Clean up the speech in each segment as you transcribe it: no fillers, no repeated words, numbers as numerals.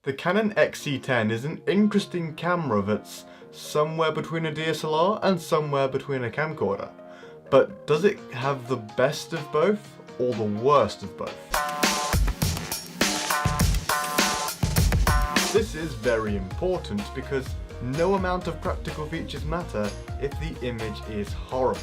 The Canon XC10 is an interesting camera that's somewhere between a DSLR and somewhere between a camcorder. But does it have the best of both or the worst of both? This is very important because no amount of practical features matter if the image is horrible.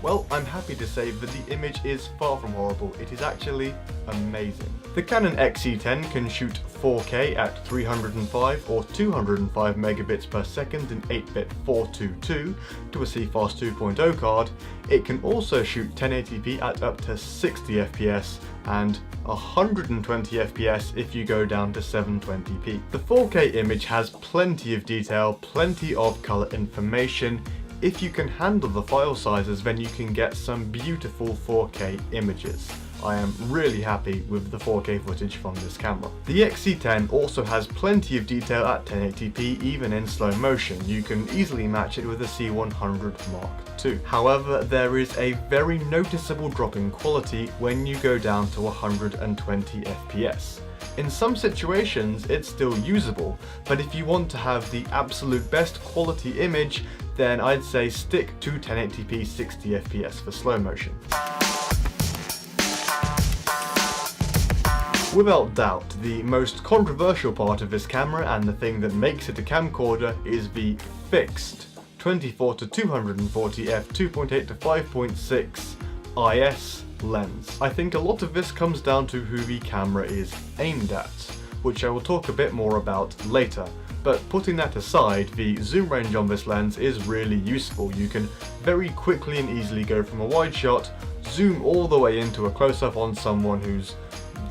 Well, I'm happy to say that the image is far from horrible, it is actually amazing. The Canon XC10 can shoot 4K at 305 or 205 megabits per second in 8-bit 422 to a CFast 2.0 card. It can also shoot 1080p at up to 60 FPS and 120 FPS if you go down to 720p. The 4K image has plenty of detail, plenty of color information. If you can handle the file sizes, then you can get some beautiful 4K images. I am really happy with the 4K footage from this camera. The XC10 also has plenty of detail at 1080p even in slow motion. You can easily match it with the C100 Mark II. However, there is a very noticeable drop in quality when you go down to 120 FPS. In some situations it's still usable, but if you want to have the absolute best quality image, then I'd say stick to 1080p 60 FPS for slow motion. Without doubt, the most controversial part of this camera and the thing that makes it a camcorder is the fixed 24 to 240 f 2.8 to 5.6 IS lens. I think a lot of this comes down to who the camera is aimed at, which I will talk a bit more about later. But putting that aside, the zoom range on this lens is really useful. You can very quickly and easily go from a wide shot, zoom all the way into a close-up on someone who's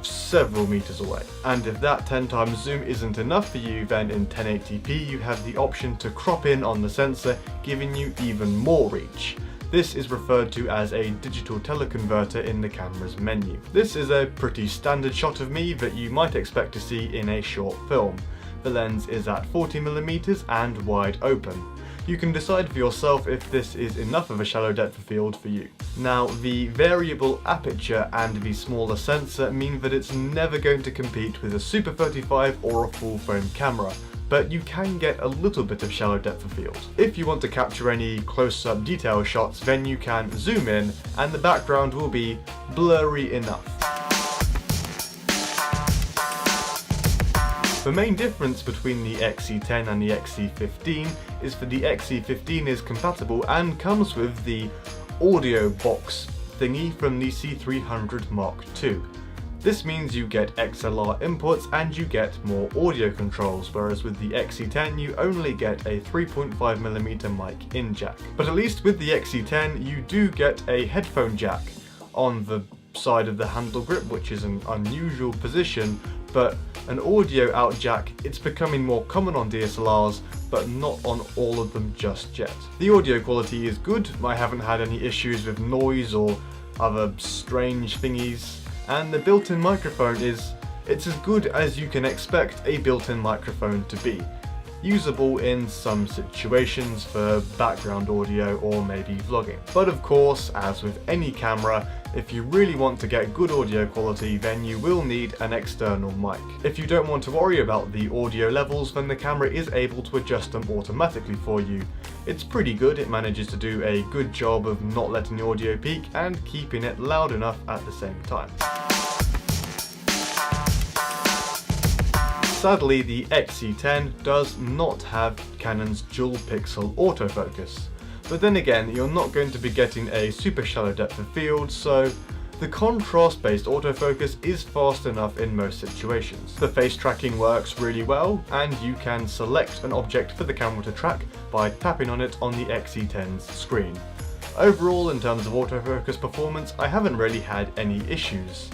several meters away. And if that 10 times zoom isn't enough for you, then in 1080p you have the option to crop in on the sensor, giving you even more reach. This is referred to as a digital teleconverter in the camera's menu. This is a pretty standard shot of me that you might expect to see in a short film. The lens is at 40mm and wide open. You can decide for yourself if this is enough of a shallow depth of field for you. Now, the variable aperture and the smaller sensor mean that it's never going to compete with a Super 35 or a full frame camera, but you can get a little bit of shallow depth of field. If you want to capture any close-up detail shots, then you can zoom in and the background will be blurry enough. The main difference between the XC10 and the XC15 is that the XC15 is compatible and comes with the audio box thingy from the C300 Mark II. This means you get XLR inputs and you get more audio controls, whereas with the XC10 you only get a 3.5mm mic in jack. But at least with the XC10 you do get a headphone jack on the side of the handle grip, which is an unusual position, but an audio out jack, it's becoming more common on DSLRs, but not on all of them just yet. The audio quality is good, I haven't had any issues with noise or other strange thingies, and the built-in microphone it's as good as you can expect a built-in microphone to be. Usable in some situations for background audio or maybe vlogging. But of course, as with any camera, if you really want to get good audio quality, then you will need an external mic. If you don't want to worry about the audio levels, then the camera is able to adjust them automatically for you. It's pretty good, it manages to do a good job of not letting the audio peak and keeping it loud enough at the same time. Sadly, the XC10 does not have Canon's dual pixel autofocus. But then again, you're not going to be getting a super shallow depth of field, so the contrast-based autofocus is fast enough in most situations. The face tracking works really well, and you can select an object for the camera to track by tapping on it on the XC10's screen. Overall, in terms of autofocus performance, I haven't really had any issues.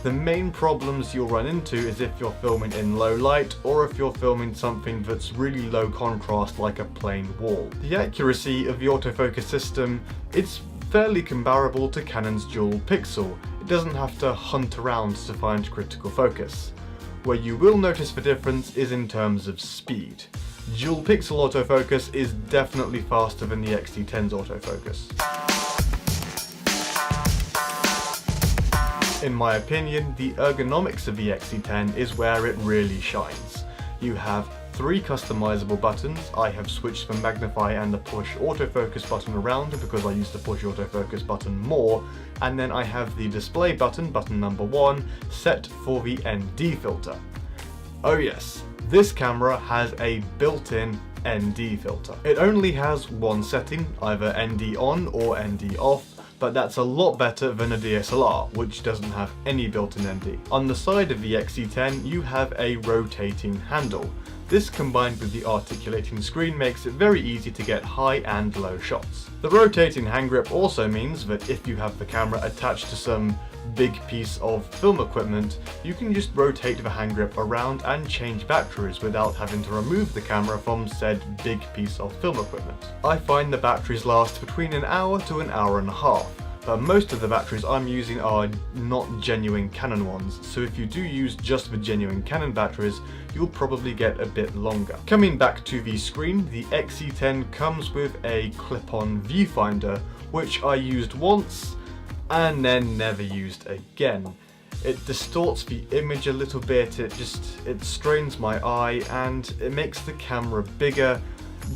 The main problems you'll run into is if you're filming in low light or if you're filming something that's really low contrast like a plain wall. The accuracy of the autofocus system, it's fairly comparable to Canon's dual pixel. It doesn't have to hunt around to find critical focus. Where you will notice the difference is in terms of speed. Dual pixel autofocus is definitely faster than the XC10's autofocus. In my opinion, the ergonomics of the XC10 is where it really shines. You have 3 customizable buttons. I have switched the magnify and the push autofocus button around because I use the push autofocus button more, and then I have the display button, button number 1, set for the ND filter. Oh yes, this camera has a built-in ND filter. It only has one setting, either ND on or ND off, but that's a lot better than a DSLR, which doesn't have any built-in ND. On the side of the XC10, you have a rotating handle. This combined with the articulating screen makes it very easy to get high and low shots. The rotating hand grip also means that if you have the camera attached to some big piece of film equipment, you can just rotate the hand grip around and change batteries without having to remove the camera from said big piece of film equipment. I find the batteries last between an hour to an hour and a half, but most of the batteries I'm using are not genuine Canon ones, so if you do use just the genuine Canon batteries, you'll probably get a bit longer. Coming back to the screen, the XC10 comes with a clip-on viewfinder, which I used once and then never used again. It distorts the image a little bit, it strains my eye and it makes the camera bigger.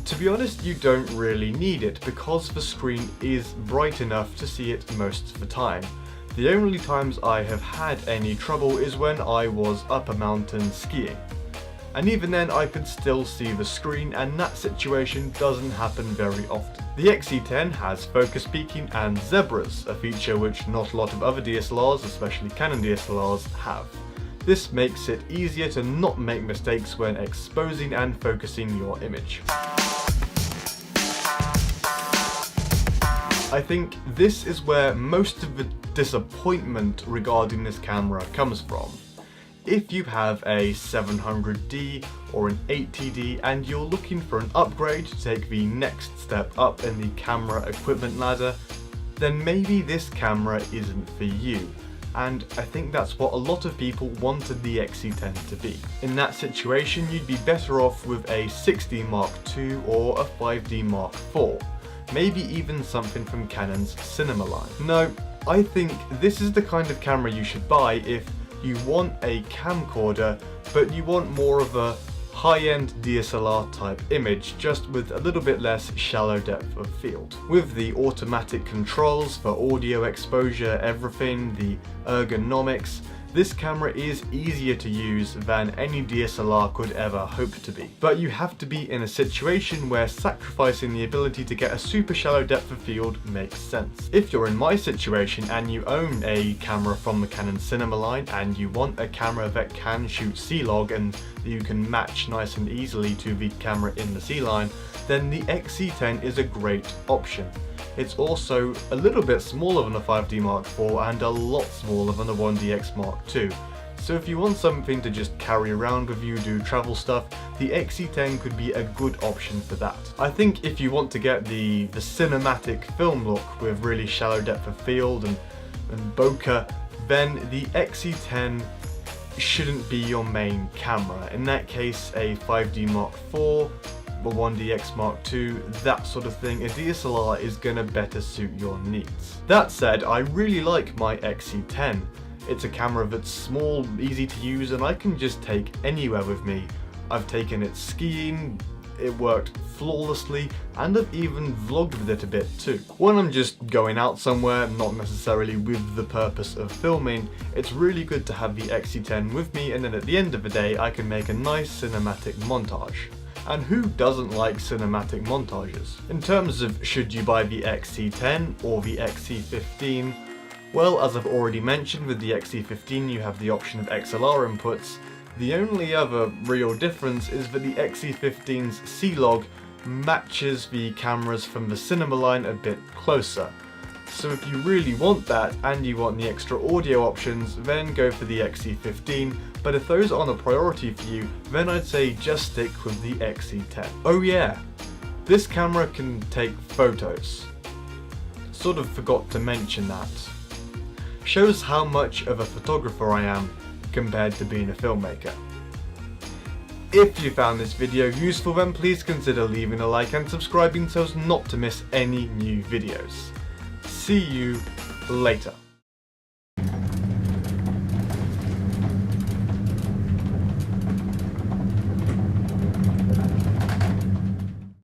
To be honest, you don't really need it because the screen is bright enough to see it most of the time. The only times I have had any trouble is when I was up a mountain skiing. And even then I could still see the screen, and that situation doesn't happen very often. The XC10 has focus peaking and zebras, a feature which not a lot of other DSLRs, especially Canon DSLRs, have. This makes it easier to not make mistakes when exposing and focusing your image. I think this is where most of the disappointment regarding this camera comes from. If you have a 700D or an 80D and you're looking for an upgrade to take the next step up in the camera equipment ladder, then maybe this camera isn't for you. And I think that's what a lot of people wanted the XC10 to be. In that situation, you'd be better off with a 6D Mark II or a 5D Mark IV. Maybe even something from Canon's cinema line. No, I think this is the kind of camera you should buy if you want a camcorder, but you want more of a high-end DSLR type image, just with a little bit less shallow depth of field. With the automatic controls for audio exposure, everything, the ergonomics, this camera is easier to use than any DSLR could ever hope to be. But you have to be in a situation where sacrificing the ability to get a super shallow depth of field makes sense. If you're in my situation and you own a camera from the Canon cinema line and you want a camera that can shoot C-Log and you can match nice and easily to the camera in the C-line, then the XC10 is a great option. It's also a little bit smaller than a 5D Mark IV and a lot smaller than the 1DX Mark II. So if you want something to just carry around with you, do travel stuff, the XC10 could be a good option for that. I think if you want to get the cinematic film look with really shallow depth of field and bokeh, then the XC10 shouldn't be your main camera. In that case, a 5D Mark IV, a 1DX Mark II, that sort of thing, a DSLR is gonna better suit your needs. That said, I really like my XC10. It's a camera that's small, easy to use, and I can just take anywhere with me. I've taken it skiing, it worked flawlessly, and I've even vlogged with it a bit too. When I'm just going out somewhere, not necessarily with the purpose of filming, it's really good to have the XC10 with me, and then at the end of the day I can make a nice cinematic montage. And who doesn't like cinematic montages? In terms of should you buy the XC10 or the XC15, well, as I've already mentioned, with the XC15 you have the option of XLR inputs. The only other real difference is that the XC15's C-Log matches the cameras from the cinema line a bit closer. So if you really want that and you want the extra audio options, then go for the XC15, but if those aren't a priority for you, then I'd say just stick with the XC10. Oh yeah, this camera can take photos. Sort of forgot to mention that. Shows how much of a photographer I am compared to being a filmmaker. If you found this video useful, then please consider leaving a like and subscribing so as not to miss any new videos. See you later.